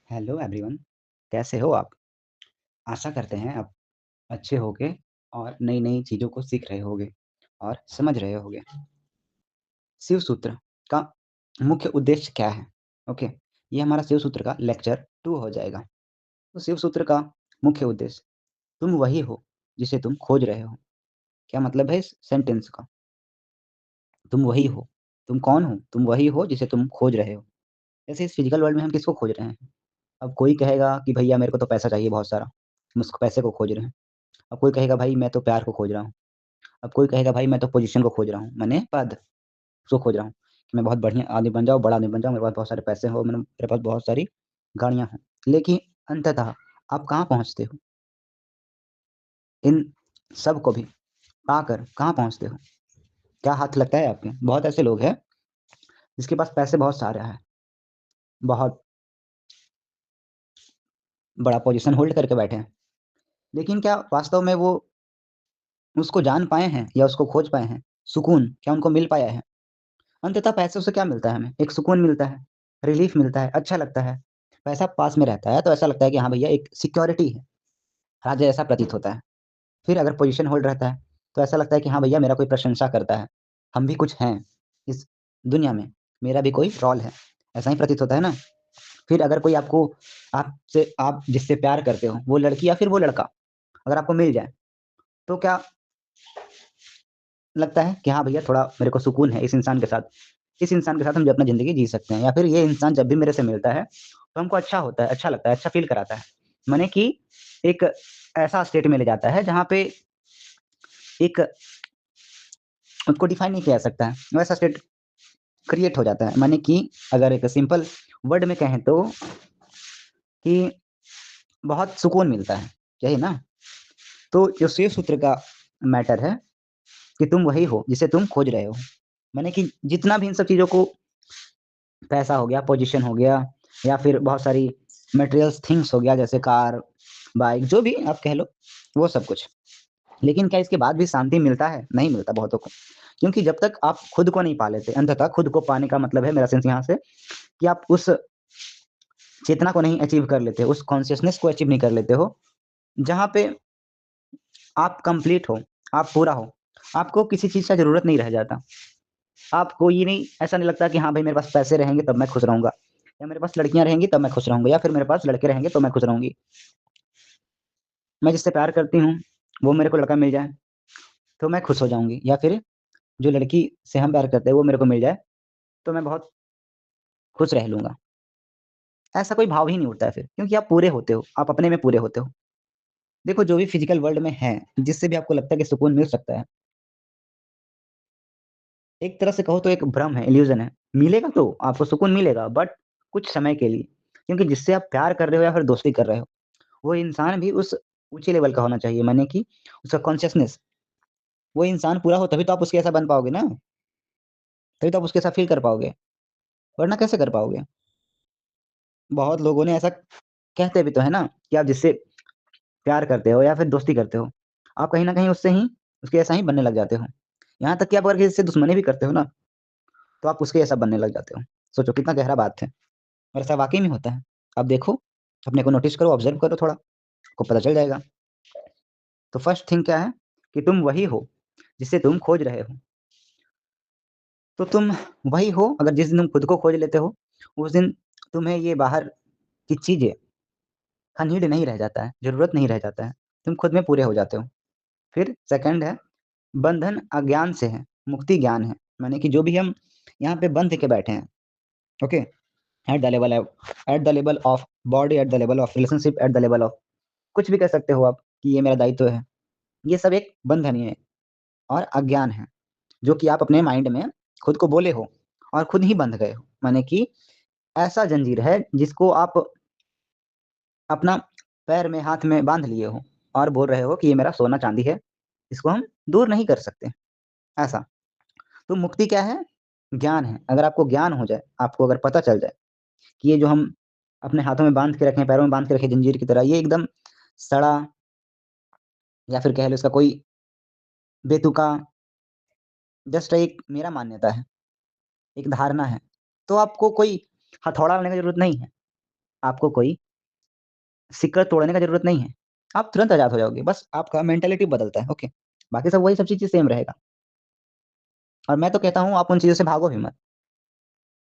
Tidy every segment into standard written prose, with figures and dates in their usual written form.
Hello everyone, कैसे हो आप? आशा करते हैं आप अच्छे होंगे और नई-नई चीज़ों को सीख रहे होंगे और समझ रहे होंगे। शिव सूत्र का मुख्य उद्देश्य क्या है? ओके, ये हमारा शिव सूत्र का लेक्चर 2 हो जाएगा। तो शिव सूत्र का मुख्य उद्देश्य, तुम वही हो जिसे तुम खोज रहे हो। क्या मतलब है इस सेंटेंस का? तुम वही हो। तुम कौन हो? तुम वही हो जिसे तुम खोज रहे हो। जैसे इस फिज़िकल वर्ल्ड में हम किसको खोज रहे हैं? अब कोई कहेगा कि भैया मेरे को तो पैसा चाहिए बहुत सारा, हम उस पैसे को खोज रहे हैं। अब कोई कहेगा भाई मैं तो प्यार को खोज रहा हूँ। अब कोई कहेगा भाई मैं तो पोज़ीशन को खोज रहा हूँ, माने पद को खोज रहा हूँ, कि मैं बहुत बढ़िया आदमी बन जाऊँ, बड़ा आदमी बन जाऊँ, मेरे पास बहुत सारे पैसे हो, मेरे पास बहुत सारी गाड़ियाँ हों। लेकिन अंततः आप कहाँ पहुँचते हो? इन सब को भी पाकर कहाँ पहुँचते हो? क्या हाथ लगता है आपके? बहुत ऐसे लोग हैं जिसके पास पैसे बहुत सारे हैं, बहुत बड़ा पोज़ीशन होल्ड करके बैठे हैं। लेकिन क्या वास्तव में वो उसको जान पाए हैं या उसको खोज पाए हैं? सुकून क्या उनको मिल पाया है? अंततः पैसों से क्या मिलता है हमें? एक सुकून मिलता है, रिलीफ़ मिलता है, अच्छा लगता है। पैसा पास में रहता है तो ऐसा लगता है कि हाँ भैया एक सिक्योरिटी है, राज्य ऐसा प्रतीत होता है। फिर अगर पोज़ीशन होल्ड रहता है, तो ऐसा लगता है कि हाँ भैया मेरा कोई प्रशंसा करता है, हम भी कुछ हैं इस दुनिया में, मेरा भी कोई रोल है, ऐसा ही प्रतीत होता है ना? फिर अगर कोई आपको आपसे आप जिससे प्यार करते हो, वो लड़की या फिर वो लड़का, अगर आपको मिल जाए, तो क्या लगता है कि हाँ भैया थोड़ा मेरे को सुकून है इस इंसान के साथ। इस इंसान के साथ हम जो अपना ज़िंदगी जी सकते हैं या फिर ये इंसान जब भी मेरे से मिलता है, तो हमको अच्छा होता है, अच्छा लगता है, अच्छा फ़ील कराता है। माने कि एक ऐसा स्टेट में ले जाता है जहाँ पे एक उसको डिफ़ाइन नहीं किया जा सकता है, वैसा स्टेट क्रिएट हो जाता है। माने कि अगर एक सिंपल वर्ड में कहें तो कि बहुत सुकून मिलता है, यही ना? तो जो शेष सूत्र का मैटर है कि तुम वही हो जिसे तुम खोज रहे हो। माने कि जितना भी इन सब चीज़ों को पैसा हो गया, पोज़ीशन हो गया या फिर बहुत सारी मटेरियल्स थिंग्स हो गया जैसे कार, बाइक जो भी आप कह लो, वो सब कुछ। लेकिन क्या इसके बाद भी शांति मिलता है? नहीं मिलता बहुतों को। क्योंकि जब तक आप खुद को नहीं पा लेते, अंततः खुद को पाने का मतलब है मेरा सेंस यहाँ से कि आप उस चेतना को नहीं अचीव कर लेते, उस कॉन्शियसनेस को अचीव नहीं कर लेते हो, जहाँ पे आप कंप्लीट हो, आप पूरा हो। आपको किसी चीज़ का ज़रूरत नहीं रह जाता। आपको ये नहीं ऐसा नहीं लगता कि हाँ भाई मेरे पास पैसे रहेंगे तब मैं खुश रहूँगा या मेरे पास लड़कियाँ रहेंगी तब मैं खुश रहूँगा या फिर मेरे पास लड़के रहेंगे तो मैं खुश रहूँगी। मैं जिससे प्यार करती हूँ, वो मेरे को लड़का मिल जाए, तो मैं खुश हो जाऊँगी या फिर जो लड़की से हम प्यार करते हैं वो मेरे को मिल जाए, तो मैं बहुत खुश रह लूँगा। ऐसा कोई भाव ही नहीं उठता है फिर, क्योंकि आप पूरे होते हो, आप अपने में पूरे होते हो। देखो जो भी फिज़िकल वर्ल्ड में है, जिससे भी आपको लगता है कि सुकून मिल सकता है, एक तरह से कहो तो एक भ्रम है, इल्यूज़न है। मिलेगा तो, आपको सुकून मिलेगा बट कुछ समय के लिए, क्योंकि जिससे आप प्यार कर रहे हो या फिर दोस्ती कर रहे हो, वो इंसान भी उस ऊँचे लेवल का होना चाहिए, माने कि उसका कॉन्शसनेस, वो इंसान पूरा हो तभी तो आप उसके जैसा बन पाओगे ना, तभी तो आप उसके साथ फ़ील कर पाओगे, वरना कैसे कर पाओगे? बहुत लोगों ने ऐसा कहते भी तो हैं ना कि आप जिससे प्यार करते हो या फिर दोस्ती करते हो, आप कहीं न कहीं उससे ही उसके जैसा ही बनने लग जाते हो। यहाँ तक कि आप अगर किसी से दुश्मनी भी करते हो ना, तो आप उसके जैसा बनने लग जाते हो। सोचो कितना गहरा बात है और ऐसा वाक़ई में होता है। आप देखो, अपने को नोटिस करो, ऑब्ज़र्व करो थोड़ा, आपको पता चल जाएगा। तो फर्स्ट थिंग क्या है कि तुम वही हो, जिसे तुम खोज रहे हो। तो तुम वही हो अगर जिस दिन तुम खुद को खोज लेते हो, उस दिन तुम्हें ये बाहर की चीज़ें का नीड नहीं रह जाता है, ज़रूरत नहीं रह जाता है। तुम खुद में पूरे हो जाते हो। फिर सेकंड है, बंधन अज्ञान से है, मुक्ति ज्ञान है। माने कि जो भी हम यहाँ पे बंध के बैठे हैं, okay? At the level of body, at the level of relationship, at the level of कुछ भी कह सकते हो आप कि ये मेरा दायित्व है। ये सब एक बंधन ही है और अज्ञान है, जो कि आप अपने माइंड में खुद को बोले हो और खुद ही बंध गए हो। माने कि ऐसा जंजीर है जिसको आप अपना पैर में, हाथ में बाँध लिए हो और बोल रहे हो कि ये मेरा सोना-चाँदी है, इसको हम दूर नहीं कर सकते, ऐसा। तो मुक्ति क्या है? ज्ञान है। अगर आपको ज्ञान हो जाए, आपको अगर पता चल जाए कि ये जो हम अपने हाथों में बाँध के रखे हैं, पैरों में बाँध के रखे जंजीर की तरह, ये एकदम सड़ा या फिर कह लो इसका कोई बेतुका जस्ट एक मेरा मान्यता है, एक धारणा है। तो आपको कोई हथौड़ा लेने की ज़रूरत नहीं है। आपको कोई सिक्कर तोड़ने का ज़रूरत नहीं है। आप तुरंत आज़ाद हो जाओगे, बस आपका मेंटालिटी बदलता है, ओके। बाकी सब वही सब चीज़ें सेम रहेगा। और मैं तो कहता हूँ आप उन चीज़ों से भागो भी मत।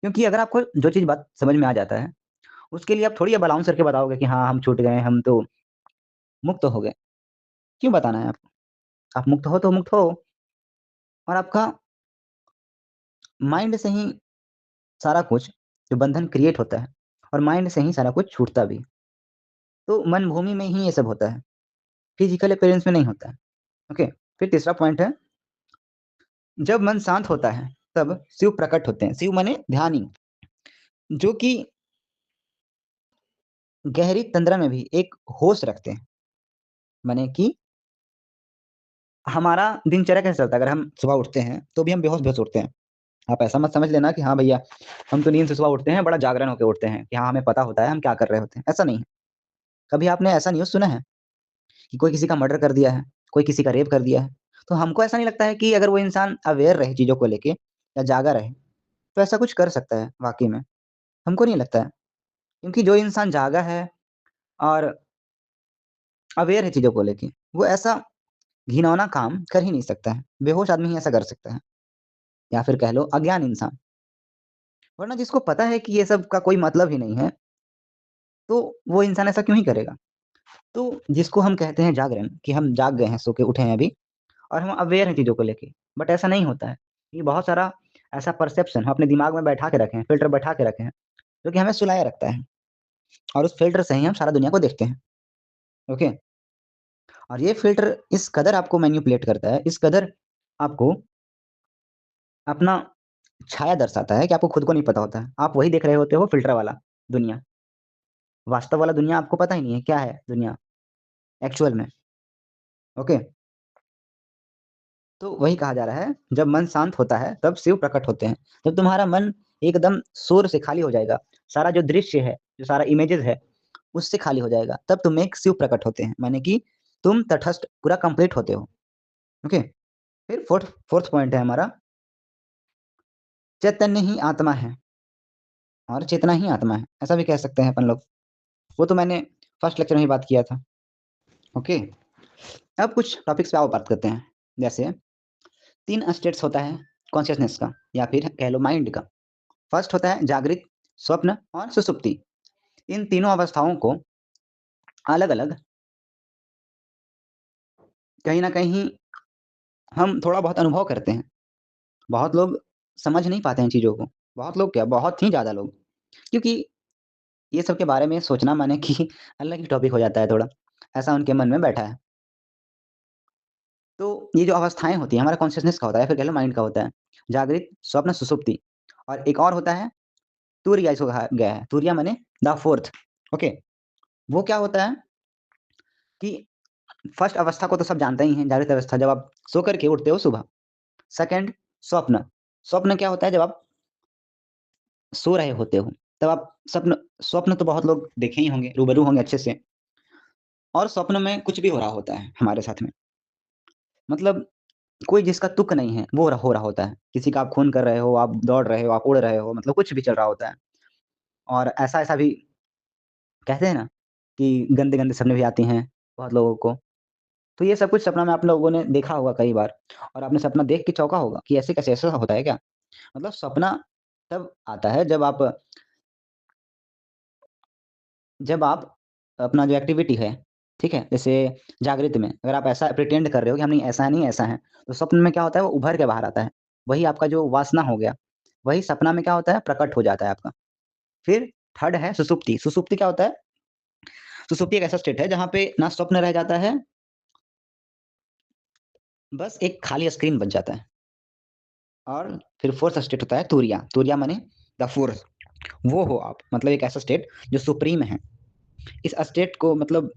क्योंकि अगर आपको जो चीज़ बात समझ में आ जाता है, उसके लिए आप थोड़ी अब अनाउंस करके बताओगे कि हाँ, हम छूट गए, हम तो मुक्त हो गए। क्यों बताना है आपको? आप मुक्त हो तो मुक्त हो, और आपका माइंड से ही सारा कुछ जो बंधन क्रिएट होता है, और माइंड से ही सारा कुछ छूटता भी। तो मन भूमि में ही ये सब होता है, फिज़िकल अपीयरेंस में नहीं होता है, ओके। फिर तीसरा पॉइंट है, जब मन शांत होता है, तब शिव प्रकट होते हैं। शिव माने ध्यानी, जो कि गहरी तंद्रा में भी एक होश रखते हैं। माने कि हमारा दिनचर्या कैसे चलता है, अगर हम सुबह उठते हैं, तो भी हम बेहोश-बेहोश उठते हैं। आप ऐसा मत समझ लेना कि हाँ भैया, हम तो नींद से सुबह उठते हैं, बड़ा जागरण होके उठते हैं कि हाँ, हमें पता होता है हम क्या कर रहे होते हैं, ऐसा नहीं है। कभी आपने ऐसा न्यूज़ सुना है कि कोई किसी का मर्डर कर दिया है, कोई किसी का रेप कर दिया है? तो हमको ऐसा नहीं लगता है कि अगर वो इंसान अवेयर रहे चीज़ों को लेके या जागा रहे, तो ऐसा कुछ कर सकता है वाक़ई में, हमको नहीं लगता है। क्योंकि जो इंसान जागा है और अवेयर है चीज़ों को लेके, वो ऐसा घिनौना काम कर ही नहीं सकता है। बेहोश आदमी ही ऐसा कर सकता है, या फिर कह लो अज्ञान इंसान। वरना जिसको पता है कि ये सब का कोई मतलब ही नहीं है, तो वो इंसान ऐसा क्यों ही करेगा? तो जिसको हम कहते हैं जागरण, कि हम जाग गए हैं, सो के उठे हैं अभी, और हम अवेयर हैं चीज़ों को लेके, बट ऐसा नहीं होता है। ये बहुत सारा ऐसा परसेप्शन हम अपने दिमाग में बैठा के रखे हैं, फ़िल्टर बैठा के रखे हैं, जो कि हमें सुलाए रखता है, और उस फ़िल्टर से ही हम सारा दुनिया को देखते हैं, ओके? और ये फ़िल्टर इस कदर आपको मैनिपुलेट करता है, इस कदर आपको अपना छाया दर्शाता है कि आपको खुद को नहीं पता होता है। आप वही देख रहे होते हो फ़िल्टर वाला दुनिया, वास्तव वाला दुनिया आपको पता ही नहीं है, क्या है दुनिया एक्चुअल में, ओके? तो वही कहा जा रहा है, जब मन शांत होता है, तब शिव प्रकट होते हैं। जब तुम्हारा मन एकदम शोर से खाली हो जाएगा, सारा जो दृश्य है, जो सारा इमेजेस है, उससे खाली हो जाएगा, तब तुम में एक शिव प्रकट होते हैं। माने कि तुम तटस्थ पूरा कंप्लीट होते हो, ओके? फिर फोर्थ पॉइंट है हमारा, चैतन्य ही आत्मा है और चेतना ही आत्मा है, ऐसा भी कह सकते हैं अपन लोग। वो तो मैंने फर्स्ट लेक्चर में ही बात किया था, ओके? अब कुछ टॉपिक्स पे और बात करते हैं। जैसे 3 स्टेट्स होता है कॉन्शियसनेस का, या फिर कह लो माइंड का। फर्स्ट होता है जागृत, स्वप्न और सुषुप्ति। इन तीनों अवस्थाओं को अलग-अलग कहीं न कहीं हम थोड़ा बहुत अनुभव करते हैं। बहुत लोग समझ नहीं पाते हैं चीज़ों को। बहुत लोग क्या, बहुत ही ज़्यादा लोग। क्योंकि ये सब के बारे में सोचना माने कि अलग ही टॉपिक हो जाता है थोड़ा। ऐसा उनके मन में बैठा है। तो ये जो अवस्थाएँ होती हैं, हमारा कॉन्शियसनेस का होता है, या फिर कह लो माइंड का होता है। जागृत, स्वप्न, सुषुप्ति, और एक और होता है तुर्या, इसको कहा गया है। तुर्या माने द फोर्थ, ओके? वो क्या होता है कि फर्स्ट अवस्था को तो सब जानते ही हैं, जागृत अवस्था, जब आप सो कर के उठते हो सुबह। सेकंड, स्वप्न। स्वप्न क्या होता है, जब आप सो रहे होते हो, तब आप स्वप्न तो बहुत लोग देखे ही होंगे, रूबरू होंगे अच्छे से। और स्वप्न में कुछ भी हो रहा होता है हमारे साथ में। मतलब कोई जिसका तुक नहीं है, वो हो रहा होता है। किसी का आप खून कर रहे हो, आप दौड़ रहे हो, आप उड़ रहे हो, मतलब कुछ भी चल रहा होता है। और ऐसा-ऐसा भी कहते हैं ना कि गंदे-गंदे सपने भी आती हैं बहुत लोगों को। तो ये सब कुछ सपना में आप लोगों ने देखा होगा कई बार, और आपने सपना देख के चौंका होगा कि ऐसे कैसे, ऐसा होता है क्या? मतलब सपना तब आता है जब आप अपना जो एक्टिविटी है, ठीक है? जैसे जागृत में अगर आप ऐसा प्रिटेंड कर रहे हो कि हम नहीं ऐसा है, नहीं ऐसा है, तो स्वप्न में क्या होता है, वो उभर के बाहर आता है। वही आपका जो वासना हो गया, वही सपना में क्या होता है, प्रकट हो जाता है आपका। फिर थर्ड है सुषुप्ति। सुषुप्ति क्या होता है? सुषुप्ति एक ऐसा स्टेट है जहाँ पे ना स्वप्न रह जाता है, बस एक खाली स्क्रीन बच जाता है। और फिर फोर्थ स्टेट होता है तुरिया। तुरिया माने द फोर्थ, वो हो आप, मतलब एक ऐसा स्टेट जो सुप्रीम है। इस स्टेट को मतलब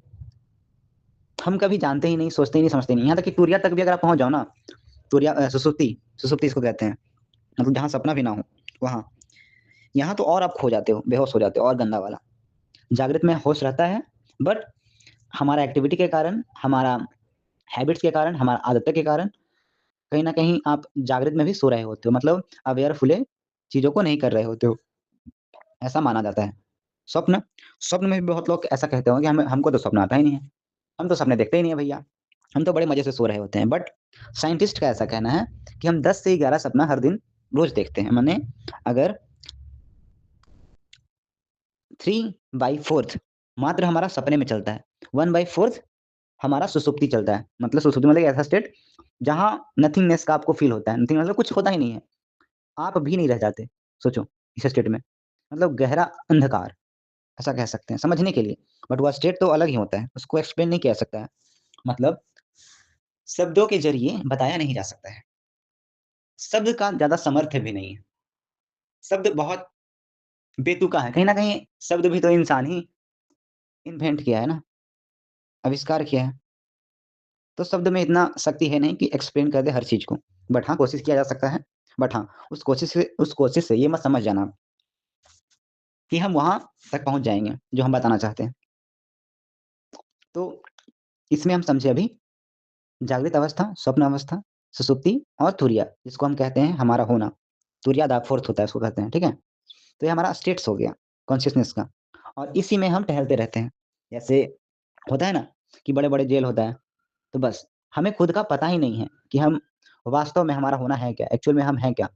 हम कभी जानते ही नहीं, सोचते ही नहीं, समझते ही नहीं। यहाँ तक कि तुरिया तक भी अगर आप पहुँच जाओ ना, तुरिया सुसुप्ति, सुसुप्ति इसको कहते हैं। मतलब जहाँ सपना भी ना हो, वहाँ। यहाँ तो और आप खो जाते हो, बेहोश हो जाते हो, और गंदा वाला। जागृत में होश रहता है, बट हमारा एक्टिविटी के कारण, हमारा हैबिट्स के कारण, हमारा आदतों के कारण, कहीं न कहीं आप जागृत में भी सो रहे होते हो। मतलब अवेयरफुली चीज़ों को नहीं कर रहे होते हो, ऐसा माना जाता है। स्वप्न स्वप्न में भी बहुत लोग ऐसा कहते होंगे हमें हमको तो स्वप्न आता ही नहीं है, हम तो सपने देखते ही नहीं है भैया, हम तो बड़े मजे से सो रहे होते हैं। बट साइंटिस्ट का ऐसा कहना है कि हम 10 से 11 सपना हर दिन रोज देखते हैं। माने अगर 3/4 मात्र हमारा सपने में चलता है, 1/4 हमारा सुसुप्ति चलता है। मतलब सुसुप्ति मतलब ऐसा स्टेट जहां नथिंगनेस का आपको फील होता है, नथिंग मतलब कुछ होता ही नहीं है, आप भी नहीं रह जाते। सोचो इस स्टेट में, मतलब गहरा अंधकार ऐसा कह सकते हैं समझने के लिए। बट वह स्टेट तो अलग ही होता है, उसको एक्सप्लेन नहीं किया जा सकता है, मतलब शब्दों के जरिए बताया नहीं जा सकता है। शब्द का ज्यादा समर्थ भी नहीं है, शब्द बहुत बेतुका है। कहीं ना कहीं शब्द भी तो इंसान ही इन्वेंट किया है ना, आविष्कार किया है। तो शब्द में इतना शक्ति है नहीं कि एक्सप्लेन कर दे हर चीज को। बट हाँ कोशिश किया जा सकता है। बट हाँ उस कोशिश से ये मत समझ जाना कि हम वहां तक पहुंच जाएंगे जो हम बताना चाहते हैं। तो इसमें हम समझे अभी जागृत अवस्था, स्वप्न अवस्था, सुसुप्ति और तुरिया, जिसको हम कहते हैं हमारा होना। तुरिया द फोर्थ होता है उसको कहते हैं, ठीक है। तो ये हमारा स्टेट्स हो गया कॉन्शियसनेस का, और इसी में हम टहलते रहते हैं। जैसे होता है ना कि बड़े बड़े जेल होता है, तो बस हमें खुद का पता ही नहीं है कि हम वास्तव में हमारा होना है क्या, एक्चुअल में हम हैं क्या।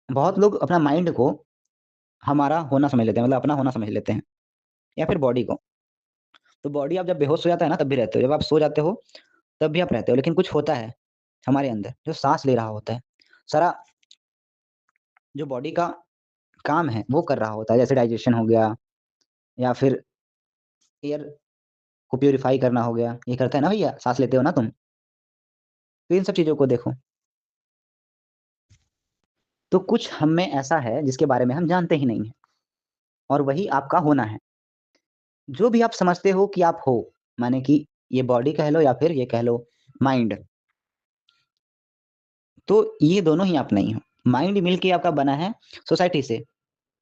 बहुत लोग अपना माइंड को हमारा होना समझ लेते हैं, मतलब अपना होना समझ लेते हैं, या फिर बॉडी को। तो बॉडी आप जब बेहोश हो जाता है ना तब भी रहते हो, जब आप सो जाते हो तब भी आप रहते हो, लेकिन कुछ होता है हमारे अंदर जो सांस ले रहा होता है, सारा जो बॉडी का काम है वो कर रहा होता है, जैसे डाइजेशन हो गया, या फिर एयर को प्यूरिफाई करना हो गया, ये करता है ना भैया, सांस लेते हो ना तुम। तो इन सब चीजों को देखो, तो कुछ हम में ऐसा है जिसके बारे में हम जानते ही नहीं है, और वही आपका होना है। जो भी आप समझते हो कि आप हो, माने कि ये बॉडी कह लो या फिर ये कह लो माइंड, तो ये दोनों ही आप नहीं हो। माइंड मिलके आपका बना है सोसाइटी से,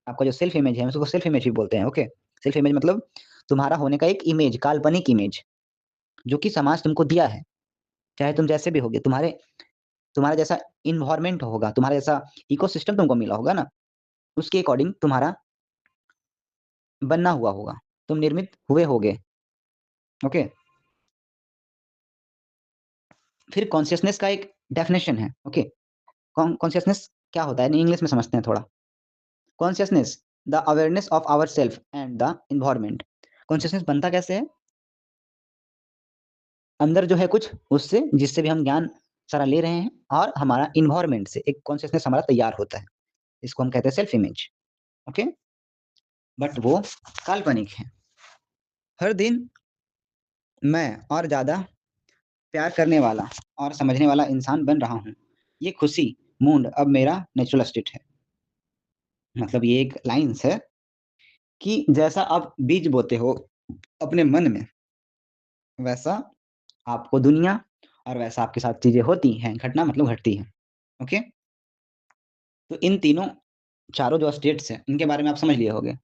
आपका जो सेल्फ इमेज है उसको सेल्फ इमेज भी बोलते हैं, ओके। सेल्फ इमेज मतलब तुम्हारा होने का एक इमेज, काल्पनिक इमेज, जो कि समाज तुमको दिया है। चाहे तुम जैसे भी होगे, तुम्हारे तुम्हारा जैसा इन्वायरमेंट होगा, तुम्हारा जैसा इकोसिस्टम तुमको मिला होगा ना, उसके अकॉर्डिंग तुम्हारा बनना हुआ होगा, तुम निर्मित हुए होगे, ओके। फिर कॉन्शियसनेस का एक डेफिनेशन है, ओके। कॉन्शियसनेस क्या होता है इंग्लिश में समझते हैं थोड़ा। Consciousness, the awareness of our self and the environment. Consciousness बनता कैसे है, अंदर जो है कुछ उससे जिससे भी हम ज्ञान सारा ले रहे हैं, और हमारा इन्वायरमेंट से एक कॉन्शियसनेस हमारा तैयार होता है, इसको हम कहते हैं सेल्फ इमेज, ओके। बट वो काल्पनिक है। हर दिन मैं और ज्यादा प्यार करने वाला और समझने वाला इंसान बन रहा हूँ, ये खुशी मूड अब मेरा नेचुरल स्टेट है। मतलब ये एक लाइन्स है कि जैसा आप बीज बोते हो अपने मन में, वैसा आपको दुनिया और वैसा आपके साथ चीजें होती हैं, घटना मतलब घटती है, ओके। तो इन तीनों चारों जो स्टेट्स हैं इनके बारे में आप समझ लिए होंगे।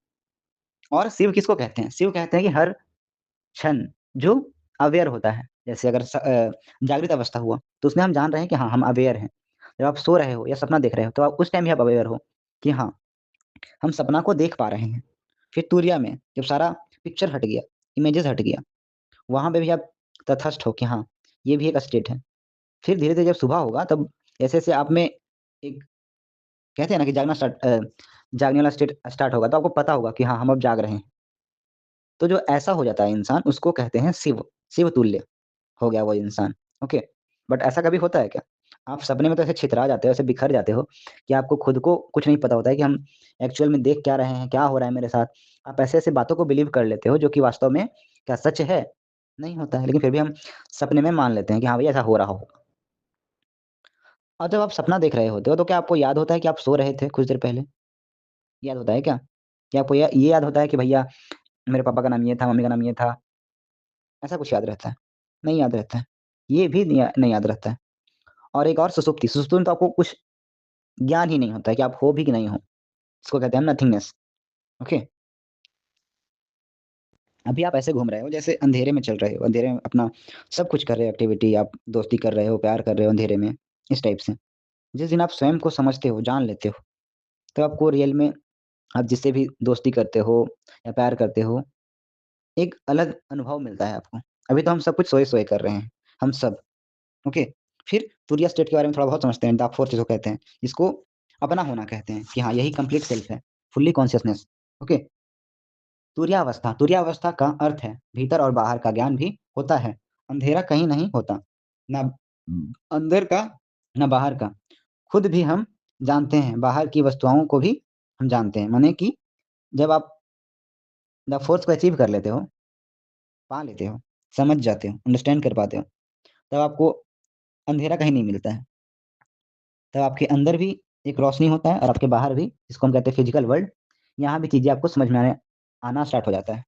और शिव किसको कहते हैं, शिव कहते हैं कि हर क्षण जो अवेयर होता है, जैसे अगर जागृत अवस्था हुआ तो उसमें हम जान रहे हैं कि हाँ हम अवेयर हैं। जब आप सो रहे हो या सपना देख रहे हो तो आप उस टाइम भी आप अवेयर हो कि हाँ हम सपना को देख पा रहे हैं। फिर तुरिया में जब सारा पिक्चर हट गया, इमेजेस हट गया, वहां पे भी आप तटस्थ हो कि हाँ ये भी एक स्टेट है। फिर धीरे धीरे जब सुबह होगा तब ऐसे ऐसे आप में एक, कहते हैं ना कि जागने वाला स्टेट स्टार्ट होगा, तो आपको पता होगा कि हाँ हम अब जाग रहे हैं। तो जो ऐसा हो जाता है इंसान उसको कहते हैं शिव, शिव तुल्य हो गया वो इंसान, ओके। बट ऐसा कभी होता है क्या, आप सपने में तो ऐसे छितरा जाते हो, ऐसे बिखर जाते हो कि आपको खुद को कुछ नहीं पता होता है कि हम एक्चुअल में देख क्या रहे हैं, क्या हो रहा है मेरे साथ। आप ऐसे ऐसे बातों को बिलीव कर लेते हो जो कि वास्तव में क्या सच है, नहीं होता है, लेकिन फिर भी हम सपने में मान लेते हैं कि हाँ भैया ऐसा हो रहा होगा। और जब आप सपना देख रहे होते हो तो क्या आपको याद होता है कि आप सो रहे थे कुछ देर पहले, याद होता है क्या? क्या आपको ये याद होता है कि भैया मेरे पापा का नाम ये था, मम्मी का नाम ये था, ऐसा कुछ याद रहता है? नहीं याद रहता है, ये भी नहीं याद रहता है। और एक और सुसुप्ति, सुसुप्ति में तो आपको कुछ ज्ञान ही नहीं होता है कि आप हो भी कि नहीं हो, इसको कहते हैं नथिंगनेस, ओके। अभी आप ऐसे घूम रहे हो जैसे अंधेरे में चल रहे हो, अंधेरे में अपना सब कुछ कर रहे हो, एक्टिविटी आप दोस्ती कर रहे हो, प्यार कर रहे हो अंधेरे में, इस टाइप से। जिस दिन आप स्वयं को समझते हो, जान लेते हो, तो आपको रियल में आप जिससे भी दोस्ती करते हो या प्यार करते हो, एक अलग अनुभव मिलता है आपको। अभी तो हम सब कुछ सोए-सोए कर रहे हैं, हम सब, ओके? फिर तुरिया स्टेट के बारे में थोड़ा बहुत समझते हैं, डार्क फोर्स जिसको कहते हैं, जिसको अपना होना कहते हैं कि हाँ, यही कंप्लीट सेल्फ है, फुल्ली कॉन्शियसनेस, ओके? तुरीयावस्था का अर्थ है भीतर और बाहर का ज्ञान भी होता है, अंधेरा कहीं नहीं होता, ना अंदर का, ना बाहर का। खुद भी हम जानते हैं, बाहर की वस्तुओं को भी हम जानते हैं। माने कि जब आप द फोर्स को अचीव कर लेते हो, पा लेते हो, समझ जाते हो, अंडरस्टैंड कर पाते हो, तब आपको अंधेरा कहीं नहीं मिलता है। तब आपके अंदर भी एक रोशनी होता है और आपके बाहर भी, जिसको हम कहते हैं फिजिकल वर्ल्ड, यहाँ भी चीज़ें आपको समझ में आने आना स्टार्ट हो जाता है।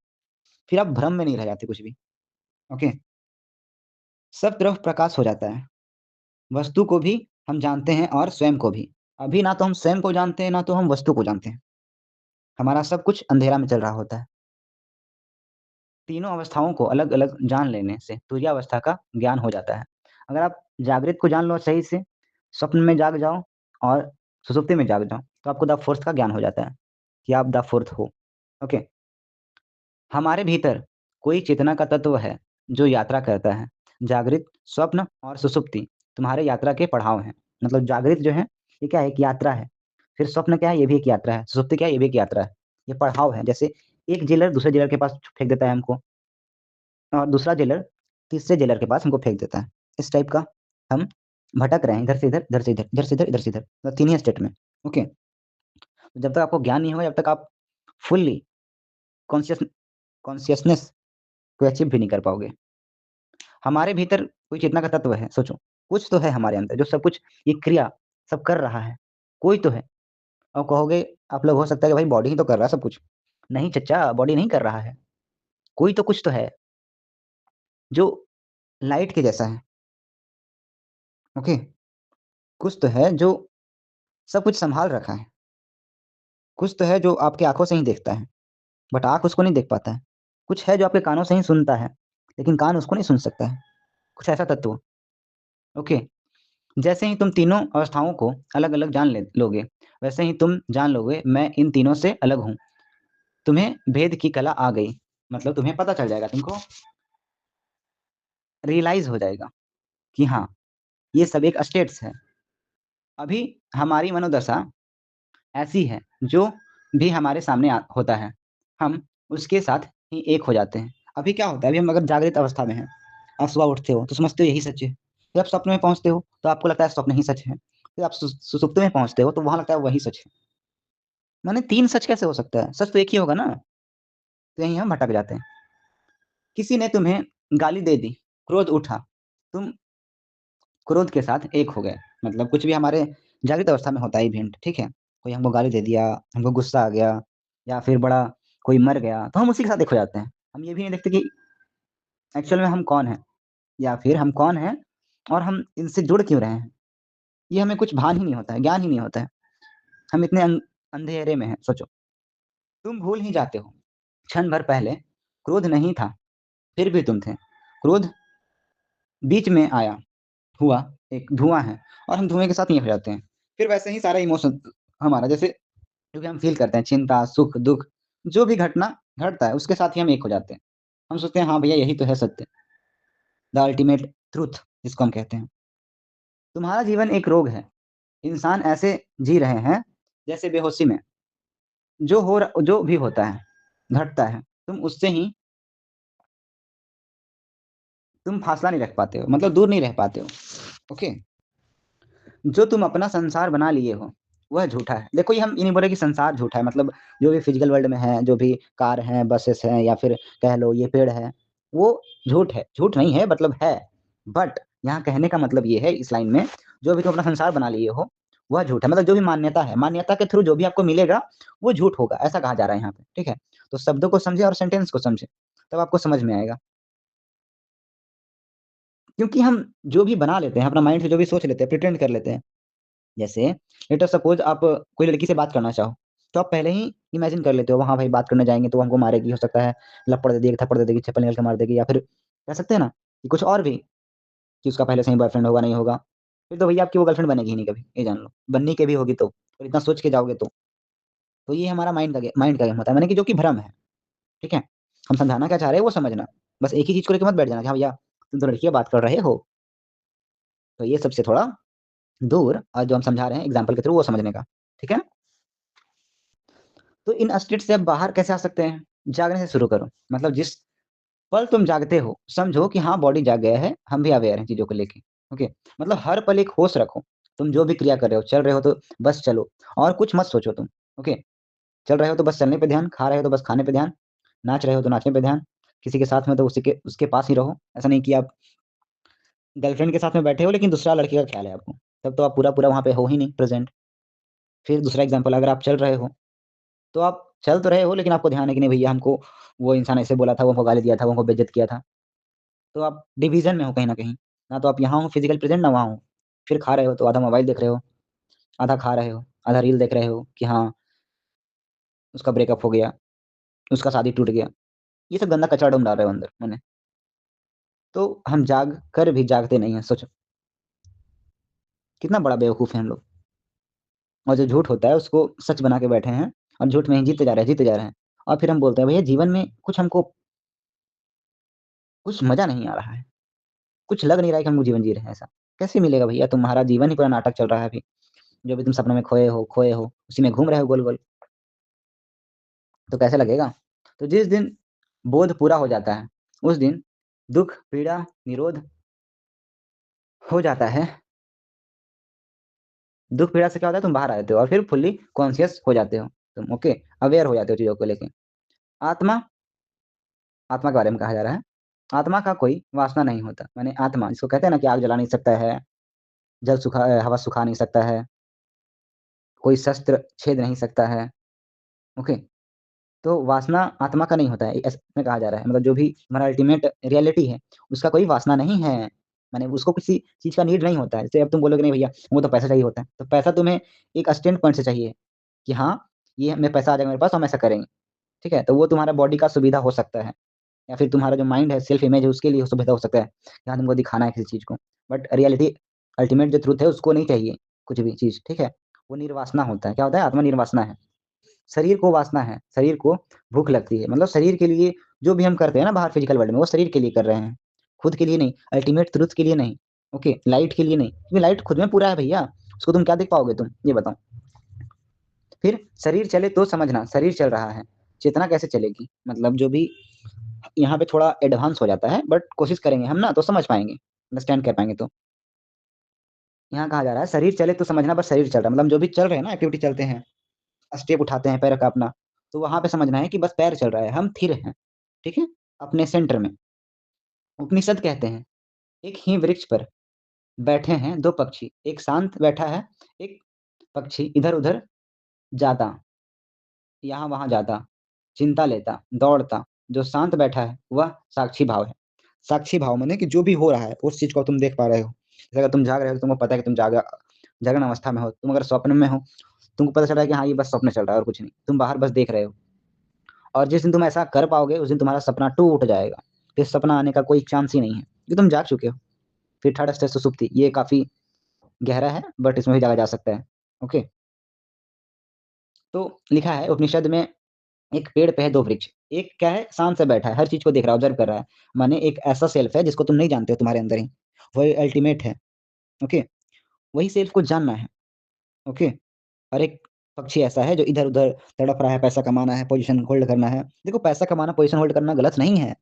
फिर आप भ्रम में नहीं रह जाते कुछ भी, ओके? सब तरफ प्रकाश हो जाता है। वस्तु को भी हम जानते हैं और स्वयं को भी। अभी ना तो हम स्वयं को जानते हैं, ना तो हम वस्तु को जानते हैं। हमारा सब कुछ अंधेरा में चल रहा होता है। तीनों अवस्थाओं को अलग-अलग जान लेने से तुरीयावस्था का ज्ञान हो जाता है। अगर आप जागृत को जान लो सही से, स्वप्न में जाग जाओ और सुषुप्ति में जाग जाओ, तो आपको द फोर्थ का ज्ञान हो जाता है कि आप द फोर्थ हो। ओके? हमारे भीतर कोई चेतना का तत्व है जो यात्रा करता है। जागृत, स्वप्न और सुषुप्ति तुम्हारे यात्रा के पड़ाव हैं। मतलब जागृत जो है, ये क्या है? एक यात्रा है। फिर स्वप्न क्या है? ये भी एक यात्रा है। सुषुप्ति क्या है? ये भी एक यात्रा है। ये पड़ाव है। जैसे एक जेलर दूसरे जेलर के पास फेंक देता है हमको और दूसरा जेलर तीसरे जेलर के पास हमको फेंक देता है। इस टाइप का हम भटक रहे हैं, इधर से इधर, इधर से इधर, इधर से इधर, इधर से इधर, मतलब तीन ही स्टेट में। ओके? तो जब तक आपको ज्ञान नहीं होगा, जब तक आप फुल्ली कॉन्शियस कॉन्शियसनेस को अचीव भी नहीं कर पाओगे। हमारे भीतर कोई चेतना का तत्व है, सोचो। कुछ तो है हमारे अंदर जो सब कुछ ये क्रिया सब कर रहा है। कोई तो है। और कहोगे आप लोग, हो सकता है कि भाई बॉडी ही तो कर रहा है सब कुछ। नहीं चच्चा, बॉडी नहीं कर रहा है। कोई तो कुछ तो है जो लाइट के जैसा है। ओके? कुछ तो है जो सब कुछ सँभाल रखा है। कुछ तो है जो आपकी आँखों से ही देखता है, बट आँख उसको नहीं देख पाता है। कुछ है जो आपके कानों से ही सुनता है, लेकिन कान उसको नहीं सुन सकता है। कुछ ऐसा तत्व, ओके? जैसे ही तुम तीनों अवस्थाओं को अलग-अलग जान ले लोगे, वैसे ही तुम जान लोगे मैं इन तीनों से अलग हूँ। तुम्हें भेद की कला आ गई, मतलब तुम्हें पता चल जाएगा, तुमको रियलाइज़ हो जाएगा कि हाँ, ये सब एक स्टेट्स है। अभी हमारी मनोदशा ऐसी है, जो भी हमारे सामने होता है, हम उसके साथ ही एक हो जाते हैं। अभी क्या होता है, अभी हम अगर जागृत अवस्था में हैं, आप सुबह उठते हो तो समझते हो यही सच है। फिर आप स्वप्न में पहुँचते हो तो आपको लगता है स्वप्न ही सच है। फिर आप सुषुप्ति में पहुँचते हो तो वहाँ लगता है वही सच है। माने 3 सच कैसे हो सकता है? सच तो एक ही होगा ना? तो यहीं हम भटक जाते हैं। किसी ने तुम्हें गाली दे दी, क्रोध उठा, तुम क्रोध के साथ एक हो गए। मतलब कुछ भी हमारे जागृत अवस्था में होता है इवेंट, ठीक है? कोई हमको गाली दे दिया, हमको गुस्सा आ गया या फिर बड़ा कोई मर गया, तो हम उसी के साथ एक हो जाते हैं। हम ये भी नहीं देखते कि एक्चुअल में हम कौन हैं या फिर हम कौन हैं और हम इनसे जुड़ क्यों रहे हैं। ये हमें कुछ भान ही नहीं होता है, ज्ञान ही नहीं होता है। हम इतने अंधेरे में हैं, सोचो। तुम भूल ही जाते हो, क्षण भर पहले क्रोध नहीं था, फिर भी तुम थे। क्रोध बीच में आया, हुआ, एक धुआँ है और हम धुएँ के साथ ही हो जाते हैं। फिर वैसे ही सारा इमोशन हमारा, जैसे जो भी हम फ़ील करते हैं, चिंता, सुख, दुःख, जो भी घटना घटता है, उसके साथ ही हम एक हो जाते हैं। हम सोचते हैं, हाँ भैया यही तो है सत्य, द अल्टीमेट ट्रुथ जिसको हम कहते हैं। तुम्हारा जीवन एक रोग है। इंसान ऐसे जी रहे हैं, जैसे बेहोशी में, जो भी होता है, घटता है, तुम फासला नहीं रख पाते हो, मतलब दूर नहीं रह पाते हो, ओके? जो तुम अपना संसार बना लिए हो, वह झूठा है। देखो, ये हम ये नहीं बोल रहे कि संसार झूठा है, मतलब जो भी फिज़िकल वर्ल्ड में है, जो भी कार हैं, बसेस हैं या फिर कह लो ये पेड़ है, वो झूठ है। झूठ नहीं है, मतलब है। बट यहाँ कहने का मतलब ये है इस लाइन में, जो भी तुम अपना संसार बना लिए हो, वह झूठ है। मतलब जो भी मान्यता है, मान्यता के थ्रू जो भी आपको मिलेगा, वो झूठ होगा, ऐसा कहा जा रहा है यहाँ पे, ठीक है? तो शब्दों को समझें और सेंटेंस को समझें, तब आपको समझ में आएगा। क्योंकि हम जो भी बना लेते हैं, अपना माइंड से जो भी सोच लेते हैं, प्रिटेंड कर लेते हैं। जैसे लेट अस सपोज़ आप कोई लड़की से बात करना चाहो, तो आप पहले ही इमेजिन कर लेते हो, हाँ भाई बात करने जाएँगे तो वो हमको मारेगी, हो सकता है लपड़ दे देगी, थप्पड़ दे देगी, चप्पल निकाल के मार देगी या फिर कह सकते हैं ना कि कुछ और भी, कि उसका पहले से ही बॉयफ्रेंड होगा, नहीं होगा। फिर तो भैया आपकी वो गर्लफ्रेंड बनेगी ही नहीं कभी, ये जान लो। बननी के भी होगी तो, और इतना सोच के जाओगे तो। तो ये हमारा माइंड का गेम होता है, माने कि जो कि भ्रम है, ठीक है? हम समझाना क्या चाह रहे हैं वो समझना। बस एक ही चीज़ को लेके मत बैठ जाना कि हाँ भैया, तुम तो लड़कियाँ बात कर रहे हो, तो ये सबसे थोड़ा दूर और जो हम समझा रहे हैं एग्ज़ाम्पल के थ्रू वो समझने का, ठीक है? तो इन स्टेट से आप बाहर कैसे आ सकते हैं? जागने से शुरू करो। मतलब जिस पल तुम जागते हो, समझो कि हाँ, बॉडी जाग गया है, हम भी अवेयर हैं चीज़ों को लेके, ओके? मतलब हर पल एक होश रखो। तुम जो भी क्रिया कर रहे हो, चल रहे हो तो बस चलो और कुछ मत सोचो तुम, ओके? चल रहे हो तो बस चलने पे ध्यान, खा रहे हो तो बस खाने पे ध्यान, नाच रहे हो तो नाचने पे ध्यान, किसी के साथ में तो उसी के उसके पास ही रहो। ऐसा नहीं कि आप गर्लफ्रेंड के साथ में बैठे हो लेकिन दूसरा लड़के का ख्याल है आपको, तब तो आप पूरा-पूरा वहाँ पे हो ही नहीं प्रेज़ेंट। फिर दूसरा एग्ज़ाम्पल अगर आप चल रहे हो, तो आप चल तो रहे हो लेकिन आपको ध्यान है कि नहीं भैया हमको वो इंसान ऐसे बोला था, वो हमको गाली दिया था, वो हमको बेइज़्ज़त किया था। तो आप डिवीज़न में हो कहीं न कहीं। ना तो आप यहाँ हो फिज़िकल प्रेज़ेंट ना वहाँ हो। फिर खा रहे हो तो आधा मोबाइल देख रहे हो, आधा खा रहे हो, आधा रील देख रहे हो कि हाँ, उसका ब्रेकअप हो गया, उसका शादी टूट गया। ये सब गंदा कचरा तुम डाल रहे हो अंदर मन में। तो हम जाग कर भी जागते नहीं हैं, सोचो। कितना बड़ा बेवकूफ़ हैं हम लोग। और जो झूठ होता है उसको सच बना के बैठे हैं और झूठ में ही जीते जा रहे हैं, जीते जा रहे हैं। और फिर हम बोलते हैं भैया जीवन में कुछ हमको कुछ मज़ा नहीं आ रहा है। कुछ लग नहीं रहा है कि हम लोग जीवन जी रहे हैं ऐसा। कैसे मिलेगा भैया तुम्हारा जीवन ही पूरा नाटक चल रहा है अभी। जो भी तुम सपनों में खोए हो, उसी में घूम रहे हो गोल-गोल, तो कैसे लगेगा? तो जिस दिन बोध पूरा हो जाता है, उस दिन दुःख, पीड़ा, निरोध हो जाता है। दुःख पीड़ा से क्या होता है तुम बाहर आ जाते हो और फिर फुल्ली कॉन्शियस हो जाते हो तुम, ओके? अवेयर हो जाते हो चीज़ों को लेके। आत्मा आत्मा के बारे में कहा जा रहा है। आत्मा का कोई वासना नहीं होता। माने आत्मा जिसको कहते हैं ना कि आग जला नहीं सकता है, हवा सुखा नहीं सकता है, कोई शस्त्र छेद नहीं सकता है, ओके? तो वासना आत्मा का नहीं होता है, ऐसा में कहा जा रहा है। मतलब जो भी हमारा अल्टीमेट रियलिटी है, उसका कोई वासना नहीं है। माने उसको किसी चीज़ का नीड नहीं होता है। जैसे अब तुम बोलोगे नहीं भैया हमको तो पैसा चाहिए होता है। तो पैसा तुम्हें एक स्टैंड पॉइंट से चाहिए कि हाँ, ये मैं पैसा आ जाएगा मेरे पास हम ऐसा करेंगे, ठीक है? तो वो तुम्हारा बॉडी का सुविधा हो सकता है या फिर तुम्हारा जो माइंड है, सेल्फ इमेज है उसके लिए सुविधा हो सकता है। यहाँ तुमको दिखाना है किसी चीज़ को। बट रियलिटी अल्टीमेट जो ट्रुथ है उसको नहीं चाहिए कुछ भी चीज़, ठीक है? वो निर्वासना होता है। क्या होता है? आत्मा निर्वासना है। शरीर को वासना है, शरीर को भूख लगती है। मतलब शरीर के लिए जो भी हम करते हैं ना बाहर फिज़िकल वर्ल्ड में, वो शरीर के लिए कर रहे हैं। खुद के लिए नहीं, अल्टीमेट ट्रुथ के लिए नहीं, ओके? लाइट के लिए नहीं, क्योंकि लाइट खुद में पूरा है भैया, उसको तुम क्या देख पाओगे तुम? ये बताओ। फिर शरीर चले तो समझना, शरीर चल रहा है, चेतना कैसे चलेगी? मतलब जो भी यहाँ पे थोड़ा एडवांस हो जाता है, बट कोशिश करेंगे हम ना तो समझ पाएँगे, अंडरस्टैंड कर पाएँगे तो। यहाँ कहा जा रहा है शरीर चले तो समझना बस शरीर चल रहा है, मतलब जो भी चल रहे हैं ना एक्टिविटी चलते हैं, स्टेप उठाते हैं पैर का अपना, तो वहाँ पे समझना है कि बस पैर चल रहा है, हम थिर हैं, ठीक है? अपने सेंटर में। उपनिषद कहते हैं, एक ही वृक्ष पर बैठे हैं 2 पक्षी, एक शांत बैठा है, एक पक्षी इधर-उधर जाता, यहाँ-वहाँ जाता, चिंता लेता, दौड़ता, जो शांत बैठा है, वह साक्षी भाव है। साक्षी भाव माने कि जो भी हो रहा है, उस चीज़ को तुम देख पा रहे हो। जैसे अगर तुम जाग रहे हो, तो तुमको पता है कि तुम जागरण अवस्था में हो। तुम अगर स्वप्न में हो, तुमको पता चल रहा है कि हाँ, ये बस स्वप्न चल रहा है और कुछ नहीं। तुम बाहर बस देख रहे हो। और जिस दिन तुम ऐसा कर पाओगे, उस दिन तुम्हारा सपना टूट जाएगा। फिर सपना आने का कोई चांस ही नहीं है, क्योंकि तुम जाग चुके हो। फिर थर्ड स्टेज सुषुप्ति, ये काफ़ी गहरा है, बट इसमें भी जागा जा सकता है। ओके, तो लिखा है उपनिषद में, एक पेड़ पे है 2 वृक्ष। एक क्या है, शांत से बैठा है, हर चीज़ को देख रहा है, ऑब्ज़र्व कर रहा है। माने एक ऐसा सेल्फ है जिसको तुम नहीं जानते हो तुम्हारे अंदर ही, वही अल्टीमेट है। ओके, वही सेल्फ को जानना है। ओके, और एक पक्षी ऐसा है जो इधर-उधर तड़प रहा है, पैसा कमाना है, पोज़ीशन होल्ड करना है। देखो पैसा कमाना, पोज़ीशन होल्ड करना गलत नहीं है।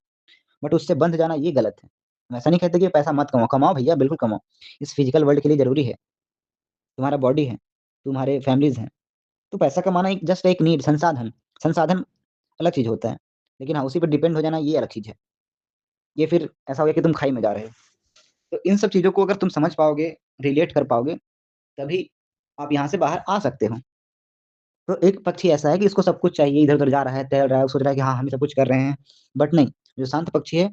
बट उससे बंध जाना ये गलत है। हम ऐसा नहीं कहते कि पैसा मत कमाओ, कमाओ भैया बिल्कुल कमाओ। इस फिज़िकल वर्ल्ड के लिए ज़रूरी है। तुम्हारा बॉडी है, तुम्हारे फैमिलीज़ हैं, तो पैसा कमाना एक जस्ट एक नीड, संसाधन। संसाधन अलग चीज़ होता है। लेकिन हाँ, उसी पे डिपेंड हो जाना ये अलग चीज़ है। ये फिर ऐसा हो गया कि तुम खाई में जा रहे हो। तो इन सब चीज़ों को अगर तुम समझ पाओगे, रिलेट कर पाओगे, तभी आप यहाँ से बाहर आ सकते हो। तो एक पक्षी ऐसा है कि इसको सब कुछ चाहिए, इधर-उधर जा रहा है, टहल रहा है, सोच रहा है कि हाँ, हम ही सब कुछ कर रहे हैं। बट नहीं, जो शांत पक्षी है,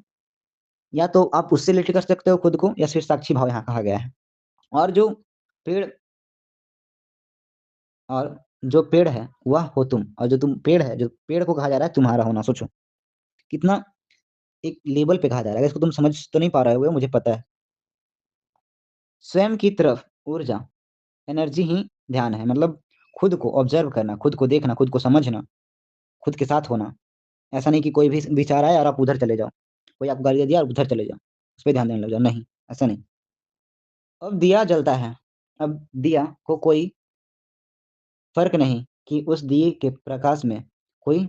या तो आप उससे रिलेट कर सकते हो खुद को या फिर साक्षी भाव यहाँ कहा गया है। और पेड़ जो पेड़ है वह हो तुम, और जो तुम पेड़ है, जो पेड़ को कहा जा रहा है तुम्हारा होना, सोचो। कितना एक लेवल पे कहा जा रहा है, इसको तुम समझ तो नहीं पा रहे होगे मुझे पता है। स्वयं की तरफ ऊर्जा, एनर्जी ही ध्यान है। मतलब खुद को ऑब्जर्व करना, खुद को देखना, खुद को समझना, खुद के साथ होना। ऐसा नहीं कि कोई भी विचार आए और आप उधर चले जाओ, कोई आपको गाली दे दिया और उधर चले जाओ, उस पे ध्यान देने लग जाओ, नहीं, ऐसा नहीं। अब दिया जलता है, अब दिया को कोई फ़र्क नहीं कि उस दिए के प्रकाश में कोई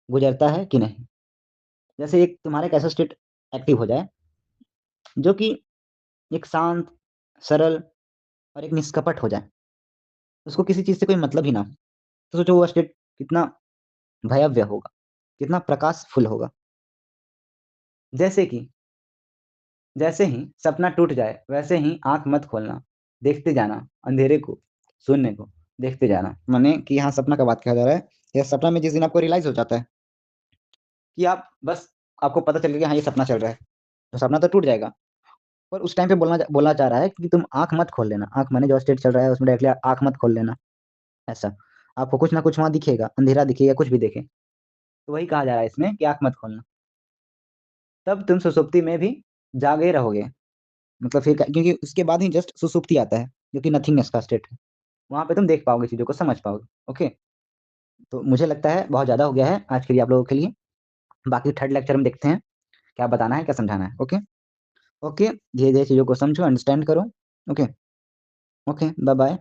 गुज़रता है कि नहीं। जैसे एक तुम्हारा एक ऐसा स्टेट एक्टिव हो जाए, जो कि एक शांत, सरल और एक निष्कपट हो जाए, उसको किसी चीज़ से कोई मतलब ही ना हो, तो सोचो वो स्टेट कितना भयावह होगा, कितना प्रकाशफुल होगा। जैसे कि जैसे ही सपना टूट जाए, वैसे ही आँख मत खोलना, देखते जाना अंधेरे को, शून्य को, देखते जाना। माने कि यहाँ सपना का बात कहा जा रहा है, या सपना में जिस दिन आपको रियलाइज़ हो जाता है कि आप बस आपको पता चल गया कि हाँ, ये सपना चल रहा है, तो सपना तो टूट जाएगा। पर उस टाइम पे बोलना चाह रहा है कि तुम आँख मत खोल लेना। आँख माने जो स्टेट चल रहा है उसमें डायरेक्टली आँख मत खोल लेना, ऐसा। आपको कुछ ना कुछ वहाँ दिखेगा, अंधेरा दिखे या कुछ भी दिखे, तो वही कहा जा रहा है इसमें कि आँख मत खोलना। तब तुम सुषुप्ति में भी जागे रहोगे। मतलब फिर क्योंकि उसके बाद ही जस्ट सुषुप्ति आता है, जो कि नथिंगनेस का स्टेट है। वहाँ पे तुम देख पाओगे, चीज़ों को समझ पाओगे। ओके, तो मुझे लगता है बहुत ज़्यादा हो गया है आज के लिए आप लोगों के लिए। बाकी थर्ड लेक्चर में देखते हैं क्या बताना है, क्या समझाना है। ओके, ओके, धीरे धीरे चीज़ों को समझो, अंडरस्टैंड करो। Okay, okay, bye bye.